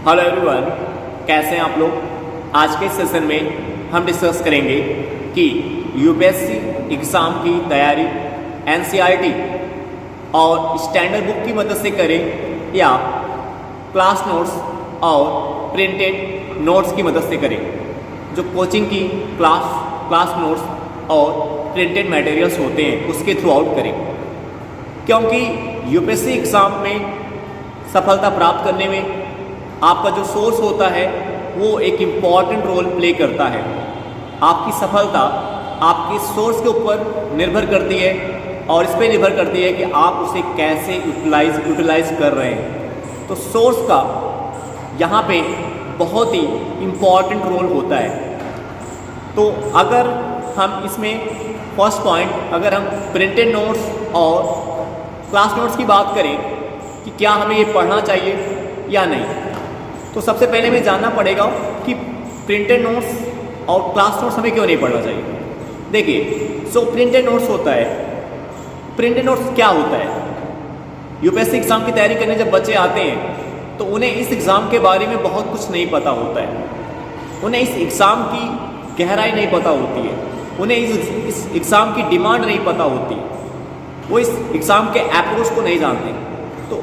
Hello everyone, कैसे हैं आप लोग। आज के सेशन में हम डिस्कस करेंगे कि यूपीएससी एग्ज़ाम की तैयारी एनसीईआरटी और स्टैंडर्ड बुक की मदद से करें या क्लास नोट्स और प्रिंटेड नोट्स की मदद से करें। जो कोचिंग की क्लास नोट्स और प्रिंटेड मटेरियल्स होते हैं उसके थ्रू आउट करें, क्योंकि यूपीएससी एग्ज़ाम में सफलता प्राप्त करने में आपका जो सोर्स होता है वो एक इम्पॉर्टेंट रोल प्ले करता है। आपकी सफलता आपके सोर्स के ऊपर निर्भर करती है और इस पर निर्भर करती है कि आप उसे कैसे यूटिलाइज कर रहे हैं। तो सोर्स का यहाँ पे बहुत ही इम्पॉर्टेंट रोल होता है। तो अगर हम इसमें फर्स्ट पॉइंट, अगर हम प्रिंटेड नोट्स और क्लास नोट्स की बात करें कि क्या हमें ये पढ़ना चाहिए या नहीं, तो सबसे पहले हमें जानना पड़ेगा कि प्रिंटेड नोट्स और क्लास नोट्स हमें क्यों नहीं पढ़ना चाहिए। देखिए, सो प्रिंटेड नोट्स होता है। प्रिंटेड नोट्स क्या होता है? यूपीएससी एग्ज़ाम की तैयारी करने जब बच्चे आते हैं तो उन्हें इस एग्ज़ाम के बारे में बहुत कुछ नहीं पता होता है। उन्हें इस एग्ज़ाम की गहराई नहीं पता होती है, उन्हें इस एग्ज़ाम की डिमांड नहीं पता होती है, वो इस एग्ज़ाम के अप्रोच को नहीं जानते, तो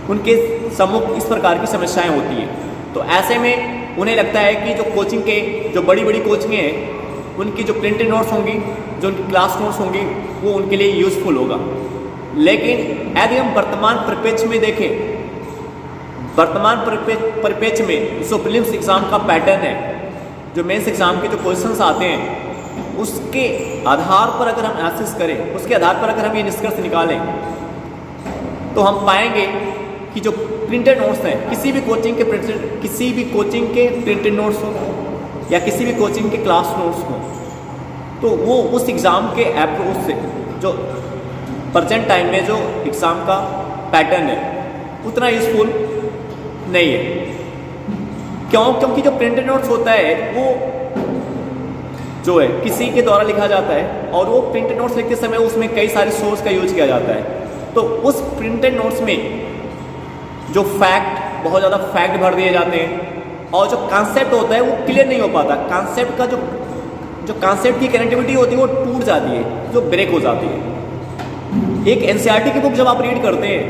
उनके सम्मुख इस प्रकार की समस्याएं होती हैं। तो ऐसे में उन्हें लगता है कि जो कोचिंग के जो बड़ी बड़ी कोचिंगें हैं उनकी जो प्रिंटेड नोट्स होंगी, जो उनकी क्लास नोट्स होंगी, वो उनके लिए यूज़फुल होगा। लेकिन यदि हम वर्तमान परिप्रेक्ष्य में देखें, वर्तमान परिप्रेक्ष्य में जो प्रीलिम्स एग्ज़ाम का पैटर्न है, जो मेंस एग्ज़ाम के जो क्वेश्चंस आते हैं, उसके आधार पर अगर हम एनालिसिस करें, उसके आधार पर अगर हम ये निष्कर्ष निकालें, तो हम पाएंगे कि जो प्रिंटेड नोट्स हैं, किसी भी कोचिंग के प्रिंटेड नोट्स हो या किसी भी कोचिंग के क्लास नोट्स हो, तो वो उस एग्ज़ाम के अप्रोच से, जो प्रेजेंट टाइम में जो एग्ज़ाम का पैटर्न है, उतना यूज़फुल नहीं है। क्योंकि जो प्रिंटेड नोट्स होता है वो जो है किसी के द्वारा लिखा जाता है और वो प्रिंटेड नोट्स लिखते समय उसमें कई सारे सोर्स का यूज किया जाता है। तो उस प्रिंटेड नोट्स में जो बहुत ज़्यादा फैक्ट भर दिए जाते हैं और जो कॉन्सेप्ट होता है वो क्लियर नहीं हो पाता। कॉन्सेप्ट का जो कॉन्सेप्ट की कनेक्टिविटी होती है वो टूट जाती है, जो ब्रेक हो जाती है। एक एनसीईआरटी की बुक जब आप रीड करते हैं,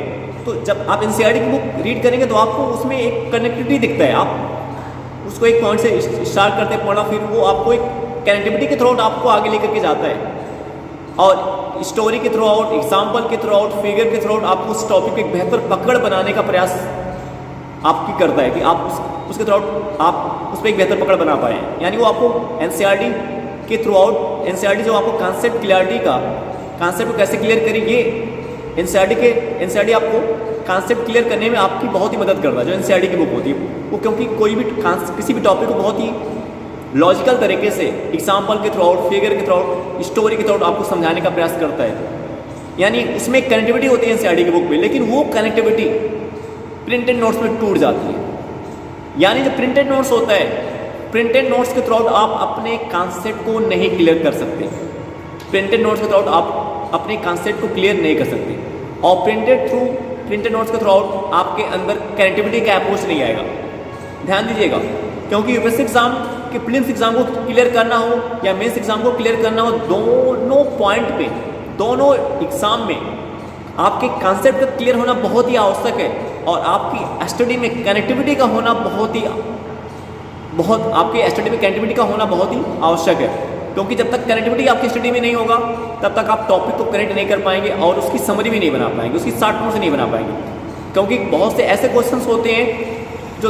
तो जब आप एनसीईआरटी की बुक रीड करेंगे तो आपको उसमें एक कनेक्टिविटी दिखता है। आप उसको एक पॉइंट से स्टार्ट करते हैं पढ़ना, फिर वो आपको एक कनेक्टिविटी के थ्रू आउट आपको आगे लेकर के जाता है और स्टोरी के थ्रू आउट, एग्जाम्पल के थ्रू आउट, फिगर के थ्रू आउट आपको उस टॉपिक को एक बेहतर पकड़ बनाने का प्रयास आपकी करता है कि आप उसके थ्रू आउट आप उस पर एक बेहतर पकड़ बना पाए। यानी वो आपको एनसीईआरटी के थ्रू आउट, एनसीईआरटी जो आपको कॉन्सेप्ट क्लियरिटी का, कॉन्सेप्ट को कैसे क्लियर करें, ये एनसीईआरटी आपको कॉन्सेप्ट क्लियर करने में आपकी बहुत ही मदद करता है। जो एनसीईआरटी की बुक होती है वो, क्योंकि किसी भी टॉपिक को बहुत ही लॉजिकल तरीके से एग्जाम्पल के थ्रू आउट, फिगर के थ्रू आउट, स्टोरी के थ्रू आउट आपको समझाने का प्रयास करता है। यानी उसमें कनेक्टिविटी होती है एनसीईआरटी की बुक में, लेकिन वो कनेक्टिविटी प्रिंटेड नोट्स में टूट जाती है। यानी जो प्रिंटेड नोट्स होता है, प्रिंटेड नोट्स के थ्रू आउट आप अपने कॉन्सेप्ट को नहीं क्लियर कर सकते। प्रिंटेड नोट्स के थ्रू आउट आप अपने कॉन्सेप्ट को क्लियर नहीं कर सकते और प्रिंटेड नोट्स के थ्रू आउट आपके अंदर कनेक्टिविटी का अप्रोच नहीं आएगा। ध्यान दीजिएगा, क्योंकि यूपीएससी एग्जाम के प्रीलिम्स एग्जाम को क्लियर करना हो या मेंस एग्जाम को क्लियर करना हो, दोनों पॉइंट पे, दोनों एग्जाम में आपके कॉन्सेप्ट का क्लियर होना बहुत ही आवश्यक है और आपकी स्टडी में कनेक्टिविटी का होना आपके स्टडी में कनेक्टिविटी का होना बहुत ही आवश्यक है। क्योंकि जब तक कनेक्टिविटी आपकी स्टडी में नहीं होगा तब तक आप टॉपिक को कनेक्ट नहीं कर पाएंगे और उसकी समरी भी नहीं बना पाएंगे, उसकी शॉर्ट नोट्स नहीं बना पाएंगे। क्योंकि बहुत से ऐसे क्वेश्चंस होते हैं जो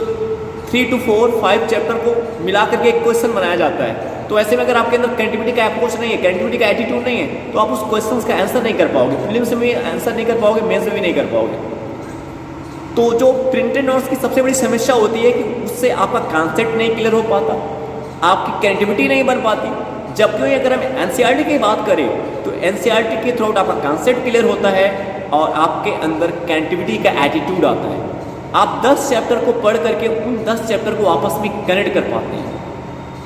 3 to 4, 5 चैप्टर को मिला करके एक क्वेश्चन बनाया जाता है। तो ऐसे में अगर आपके अंदर कनेक्टिविटी का अप्रोच नहीं है, कनेक्टिविटी का एटीट्यूड नहीं है, तो आप उस क्वेश्चन का आंसर नहीं कर पाओगे, प्रीलिम्स में भी आंसर नहीं कर पाओगे, मेंस में भी नहीं कर पाओगे। तो जो प्रिंटेड नोट्स की सबसे बड़ी समस्या होती है कि उससे आपका कॉन्सेप्ट नहीं क्लियर हो पाता, आपकी कनेक्टिविटी नहीं बन पाती। जबकि अगर हम एनसीईआरटी की बात करें तो एनसीईआरटी के थ्रू आउट आपका कॉन्सेप्ट क्लियर होता है और आपके अंदर कनेक्टिविटी का एटीट्यूड आता है। आप 10 चैप्टर को पढ़ करके उन 10 चैप्टर को आपस में कनेक्ट कर पाते हैं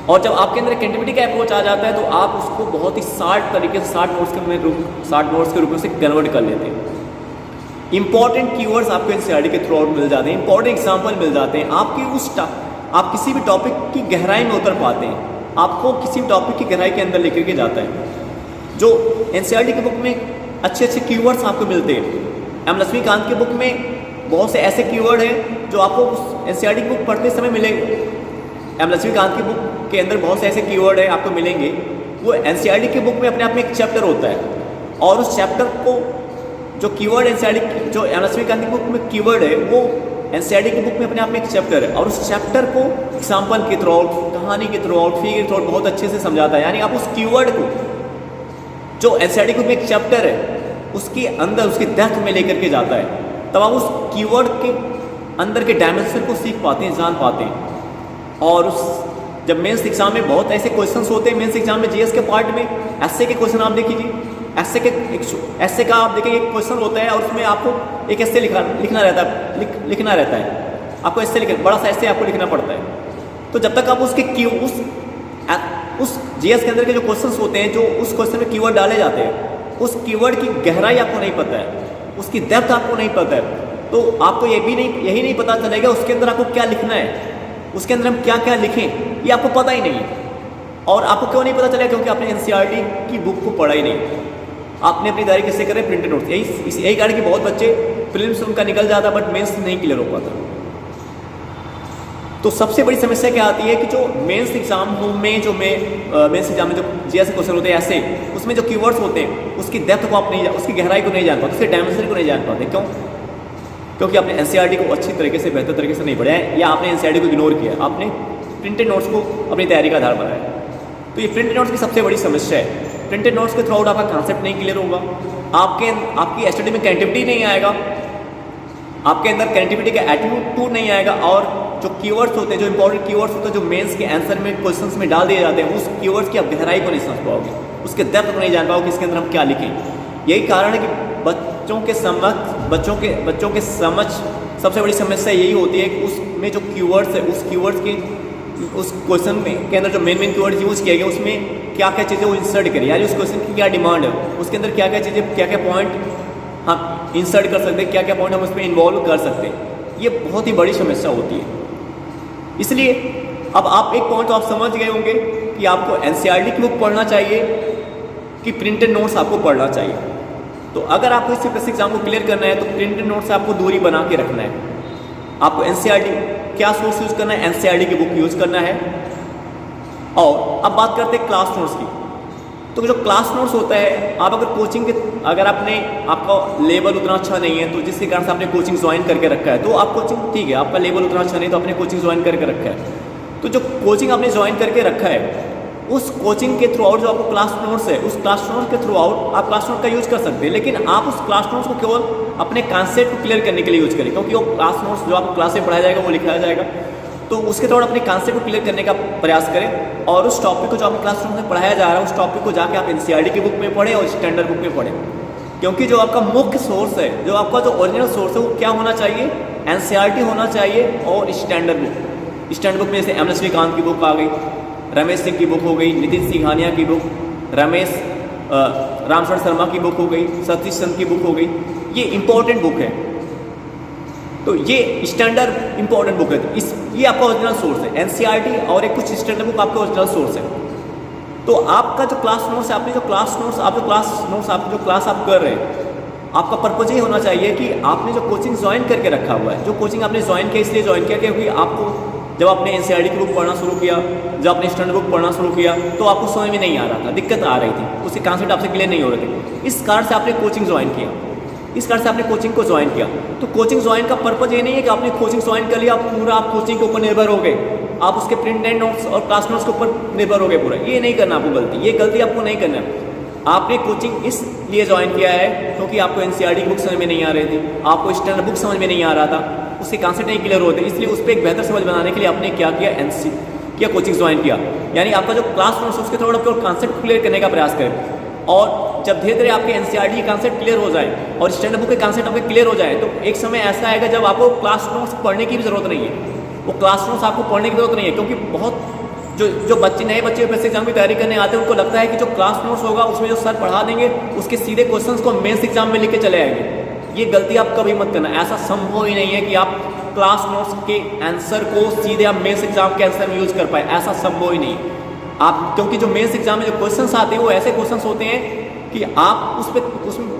और जब आपके अंदर कनेक्टिविटी का अप्रोच आ जाता है तो आप उसको बहुत ही शार्ट तरीके से शार्ट नोट्स के रूप में से कन्वर्ट कर लेते हैं। इंपॉर्टेंट कीवर्ड्स आपको एनसीईआरटी के थ्रू आउट मिल जाते हैं, इंपॉर्टेंट एग्जाम्पल मिल जाते हैं, आप किसी भी टॉपिक की गहराई में उतर पाते हैं, आपको किसी भी टॉपिक की गहराई के अंदर लेकर के जाता है। जो एनसीईआरटी की बुक में अच्छे अच्छे कीवर्ड्स आपको मिलते हैं। एम लक्ष्मीकांत की बुक में बहुत से ऐसे कीवर्ड हैं जो आपको उस एनसीईआरटी की बुक पढ़ते समय मिलेंगे। एम लक्ष्मीकांत की बुक के अंदर बहुत से ऐसे कीवर्ड हैं आपको मिलेंगे, वो एनसीईआरटी की बुक में अपने आप में एक चैप्टर होता है, और उस चैप्टर को जो कीवर्ड एनसीईआरटी जो एम लक्ष्मीकांत की बुक में कीवर्ड है वो एनसीईआरटी की बुक में अपने आप में एक चैप्टर है, और उस चैप्टर को एग्जाम्पल के थ्रू आउट, कहानी के थ्रू आउट, फिगर के थ्रू आउट बहुत अच्छे से समझाता है। यानी आप उस कीवर्ड को जो एनसीईआरटी की बुक में एक चैप्टर है उसके अंदर उसकी डेप्थ में लेकर के जाता है, तब आप उस कीवर्ड के अंदर के डायमेंशन को सीख पाते हैं, जान पाते हैं। और उस जब मेंस एग्जाम में बहुत ऐसे क्वेश्चंस होते हैं, मेंस एग्जाम में जीएस के पार्ट में ऐसे के क्वेश्चन आप देखिए, ऐसे का आप देखिए एक क्वेश्चन होता है और उसमें आपको एक ऐसे लिखना रहता है, आपको ऐसे बड़ा सा ऐसे आपको लिखना पड़ता है। तो जब तक आप उसके उस जीएस के अंदर के जो क्वेश्चंस होते हैं, जो उस क्वेश्चन में कीवर्ड डाले जाते हैं, उस कीवर्ड की गहराई आपको नहीं पता है, उसकी डेप्थ आपको नहीं पता है, तो आपको यही नहीं पता चलेगा उसके अंदर आपको क्या लिखना है, उसके अंदर हम क्या क्या लिखें, ये आपको पता ही नहीं है। और आपको क्यों नहीं पता चलेगा? क्योंकि आपने एनसीईआरटी की बुक को पढ़ा ही नहीं, आपने अपनी तैयारी किससे करें? Printed notes. यही कारण कि बहुत बच्चे प्रीलिम्स उनका निकल जाता बट मेंस नहीं क्लियर हो पाता। तो सबसे बड़ी समस्या क्या आती है कि जो मेंस एग्जाम में जो मेंस एग्जाम में जो जीएस के क्वेश्चन होते हैं ऐसे, उसमें जो कीवर्ड्स होते हैं उसकी डेप्थ को आप नहीं, उसकी गहराई को नहीं जान पाते, उसके डायमेंशन को नहीं जान पाते। क्यों? क्योंकि आपने एनसीईआरटी को अच्छी तरीके से, बेहतर तरीके से नहीं पढ़ा है, या आपने एनसीईआरटी को इग्नोर किया, आपने प्रिंटेड नोट्स को अपनी तैयारी का आधार बनाया। तो ये प्रिंटेड नोट्स की सबसे बड़ी समस्या है। प्रिंटेड नोट्स के थ्रू आउट आपका कॉन्सेप्ट नहीं क्लियर होगा, आपकी स्टडी में क्रिएटिविटी नहीं आएगा, आपके अंदर क्रिएटिविटी का एटीट्यूड नहीं आएगा, और जो कीवर्ड्स होते हैं, जो इंपॉर्टेंट कीवर्ड्स होते हैं, जो मेंस के आंसर में क्वेश्चंस में डाल दिए जाते हैं, उस कीवर्ड्स की आप गहराई को नहीं समझ पाओगे, उसके डेप्थ को नहीं जान पाओगे कि इसके अंदर हम क्या लिखें। यही कारण है कि बच्चों के समझ सबसे बड़ी समस्या यही होती है कि उसमें जो कीवर्ड्स है, उस कीवर्ड्स के उस क्वेश्चन में के अंदर जो मेन कीवर्ड यूज़ किए गए उसमें क्या क्या चीज़ें वो इंसर्ट करें, यानी उस क्वेश्चन की क्या डिमांड है, उसके अंदर क्या क्या चीज़ें, क्या क्या पॉइंट हम इंसर्ट कर सकते हैं, क्या क्या पॉइंट हम उसमें इन्वॉल्व कर सकते हैं। ये बहुत ही बड़ी समस्या होती है। इसलिए अब आप एक पॉइंट तो आप समझ गए होंगे कि आपको एनसीईआरटी की बुक पढ़ना चाहिए कि प्रिंटेड नोट्स आपको पढ़ना चाहिए। तो अगर आपको इस यूपीएससी एग्जाम को क्लियर करना है तो प्रिंटेड नोट्स से आपको दूरी बना के रखना है। आपको एनसीईआरटी क्या सोर्स यूज़ करना है? एनसीईआरटी की बुक यूज़ करना है। और अब बात करते हैं क्लास नोट्स की। तो जो क्लास नोट्स होता है, आप अगर अगर आपका लेवल उतना अच्छा नहीं है, तो जिसके कारण से आपने कोचिंग ज्वाइन करके रखा है, तो आप कोचिंग ठीक है, आपका लेवल उतना अच्छा नहीं तो आपने कोचिंग ज्वाइन करके रखा है, तो जो कोचिंग आपने ज्वाइन करके रखा है उस कोचिंग के थ्रू आउट जो आपको क्लास नोट्स है, उस क्लास नोट्स के थ्रू आउट आप क्लास नोट का यूज़ कर सकते हैं। लेकिन आप उस क्लास नोट्स को केवल अपने कॉन्सेप्ट को क्लियर करने के लिए यूज़ करें, क्योंकि वो क्लास नोट्स जो आपको क्लास में पढ़ाया जाएगा वो लिखाया जाएगा, तो उसके थ्रू अपने कॉन्सेप्ट को क्लियर करने का प्रयास करें, और उस टॉपिक को जो आपके क्लास में पढ़ाया जा रहा है उस टॉपिक को जाके आप एनसीईआरटी की बुक में पढ़ें और स्टैंडर्ड बुक में पढ़ें। क्योंकि जो आपका मुख्य सोर्स है, जो आपका जो ओरिजिनल सोर्स है वो क्या होना चाहिए? एनसीईआरटी होना चाहिए और स्टैंडर्ड बुक। स्टैंडर्ड बुक में जैसे एम लक्ष्मीकांत की बुक आ गई, रमेश सिंह की बुक हो गई, नितिन सिंघानिया की बुक, रामशरण शर्मा की बुक हो गई, सतीश चंद्र की बुक हो गई, ये इंपॉर्टेंट बुक है। तो ये स्टैंडर्ड इंपॉर्टेंट बुक है, ये आपका ओरिजिनल सोर्स है। एनसीईआरटी और एक कुछ स्टैंडर्ड बुक आपका ओरिजिनल सोर्स है। तो आपका जो क्लास नोट्स है, आपने जो क्लास नोट्स आप जो क्लास आप कर रहे हैं, आपका पर्पज ये होना चाहिए कि आपने जो कोचिंग ज्वाइन करके रखा हुआ है, जो कोचिंग आपने ज्वाइन किया इसलिए ज्वाइन किया क्योंकि आपको जब आपने एनसीईआरटी की बुक पढ़ना शुरू किया, जब आपने स्टैंडर्ड बुक पढ़ना शुरू किया, तो आपको समझ में नहीं आ रहा था, दिक्कत आ रही थी, उसके कॉन्सेप्ट आपसे क्लियर नहीं हो रहे थे। इस कारण से आपने कोचिंग ज्वाइन किया, इस कारण से आपने कोचिंग को ज्वाइन किया। तो कोचिंग ज्वाइन का पर्पज ये नहीं है कि आपने कोचिंग ज्वाइन कर लिया, पूरा आप कोचिंग के ऊपर निर्भर हो गए, आप उसके प्रिंटेड नोट्स और क्लास नोट्स के ऊपर निर्भर हो गए पूरा। ये नहीं करना आपको गलती, ये गलती आपको नहीं करना है। आपने कोचिंग इसलिए ज्वाइन किया है क्योंकि आपको एनसीईआरटी की बुक समझ में नहीं आ रही थी, आपको स्टैंडर्ड बुक समझ में नहीं आ रहा था, उसके कॉन्सेप्ट नहीं क्लियर होते, इसलिए उस पर एक बेहतर समझ बनाने के लिए आपने क्या किया? कोचिंग ज्वाइन किया। यानी आपका जो क्लास नोट्स उसके थोड़ा केवल कॉन्सेप्ट क्लियर करने का प्रयास करें, और जब धीरे धीरे आपके एनसीईआरटी के कॉन्सेप्ट क्लियर हो जाए और स्टैंडर्ड बुक के कॉन्सेप्ट आपके क्लियर हो जाए, तो एक समय ऐसा आएगा जब आपको क्लास नोट्स पढ़ने की भी जरूरत नहीं है। वो क्लास नोट्स आपको पढ़ने की जरूरत नहीं है, क्योंकि बहुत जो नए बच्चे यूपीएससी एग्जाम की तैयारी करने आते हैं उनको लगता है कि जो क्लास नोट्स होगा उसमें जो सर पढ़ा देंगे उसके सीधे क्वेश्चंस को मेंस एग्जाम में लिख के चले आएंगे। ये गलती आप कभी मत करना। ऐसा संभव ही नहीं है कि आप क्लास नोट्स के आंसर को सीधे आप मेंस एग्जाम के आंसर में यूज कर पाए, ऐसा संभव ही नहीं। आप क्योंकि जो मेंस एग्जाम में जो क्वेश्चंस आते हैं वो ऐसे क्वेश्चंस होते हैं कि आप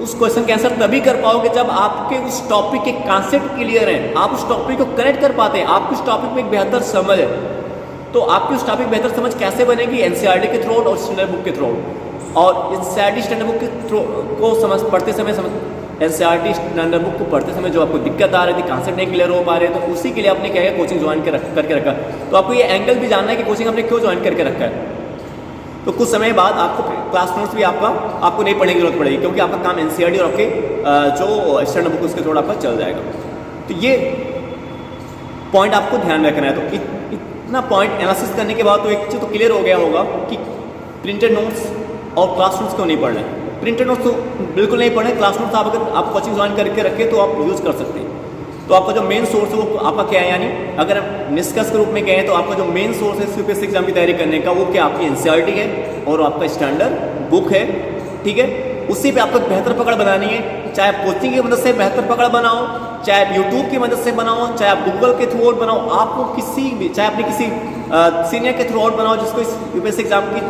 उस क्वेश्चन के आंसर तभी कर पाओगे जब आपके उस टॉपिक के कॉन्सेप्ट क्लियर हैं, आप उस टॉपिक को कनेक्ट कर पाते हैं, आपकी उस टॉपिक में एक बेहतर समझ है। तो आपकी उस टॉपिक बेहतर समझ कैसे बनेगी? एनसीईआरटी के थ्रू और स्टैंडर्ड बुक के थ्रू। और एनसीईआरटी स्टैंडर्ड बुक के थ्रू को पढ़ते समय एनसीईआरटी स्टैंडर्ड बुक को पढ़ते समय जो आपको दिक्कत आ रही थी, कॉन्सेप्ट नहीं क्लियर हो पा रहे, तो उसी के लिए आपने क्या है कोचिंग ज्वाइन करके रखा। तो आपको ये एंगल भी जानना है कि कोचिंग आपने क्यों ज्वाइन करके रखा है। तो कुछ समय बाद आपको क्लास नोट्स भी आपको नहीं पढ़ने की जरूरत पड़ेगी, क्योंकि आपका काम एनसीईआरटी और आपके जो स्टैंडर्ड बुक उसके थ्रू आपका चल जाएगा। तो ये पॉइंट आपको ध्यान में रखना है। तो इतना पॉइंट एनालिसिस करने के बाद तो एक चीज़ तो क्लियर हो गया होगा कि प्रिंटेड नोट्स और क्लास नोट्स क्यों नहीं पढ़ना है। प्रिंटेड नोट्स तो बिल्कुल नहीं पढ़े, क्लास नोट्स अगर आप कोचिंग ज्वाइन करके रखें तो आप यूज़ कर सकते हैं। तो आपका जो मेन सोर्स है वो आपका क्या है, यानी अगर हम निष्कर्ष के रूप में कहें तो आपका जो मेन सोर्स है यूपीएससी एग्जाम की तैयारी करने का वो क्या आपकी एनसीईआरटी है और आपका स्टैंडर्ड बुक है, ठीक है। उसी पे आपको बेहतर पकड़ बनानी है, चाहे आप कोचिंग की मदद से बेहतर पकड़ बनाओ, चाहे आप यूट्यूब की मदद से बनाओ, चाहे आप गूगल के थ्रू बनाओ, आपको किसी भी, चाहे अपने किसी सीनियर के थ्रू बनाओ जिसको इस यूपीएससी एग्जाम की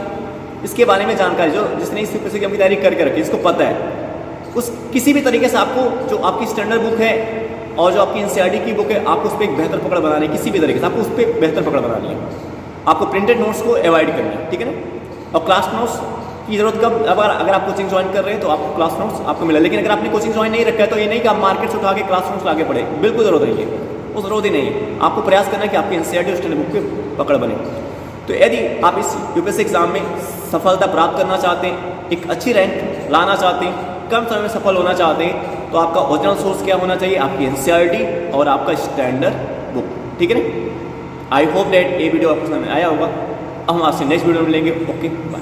इसके बारे में जानकारी, जो जिसने इस यूपीएससी एग्जाम की तैयारी करके रखी, इसको पता है, उस किसी भी तरीके से आपको जो आपकी स्टैंडर्ड बुक है और जो आपकी एनसीईआरटी की बुक है आपको उस पर एक बेहतर पकड़ बनानी है। किसी भी तरीके से आपको उस पर बेहतर पकड़ बनानी है, आपको प्रिंटेड नोट्स को अवॉइड करना है, ठीक है ना। और क्लास नोट्स की जरूरत कब, अगर आप कोचिंग ज्वाइन कर रहे हैं तो आपको क्लास नोट्स आपको मिला। लेकिन अगर आपने कोचिंग ज्वाइन नहीं रखा है तो ये नहीं कि आप मार्केट से उठा के क्लास नोट्स लाके पढ़े, बिल्कुल जरूरत नहीं है, वो जरूरत ही नहीं है। आपको प्रयास करना है कि आपकी एनसीईआरटी और स्टैंडर्ड बुक पे पकड़ बने। तो यदि आप इस यूपीएससी एग्जाम में सफलता प्राप्त करना चाहते हैं, एक अच्छी रैंक लाना चाहते हैं, कम समय में सफल होना चाहते हैं, तो आपका ओरिजिनल सोर्स क्या होना चाहिए? आपकी एनसीईआरटी और आपका स्टैंडर्ड बुक, ठीक है ना। आई होप दैट ये वीडियो आपको समझ में आया होगा। अब हम आपसे नेक्स्ट वीडियो में मिलेंगे। Okay, bye.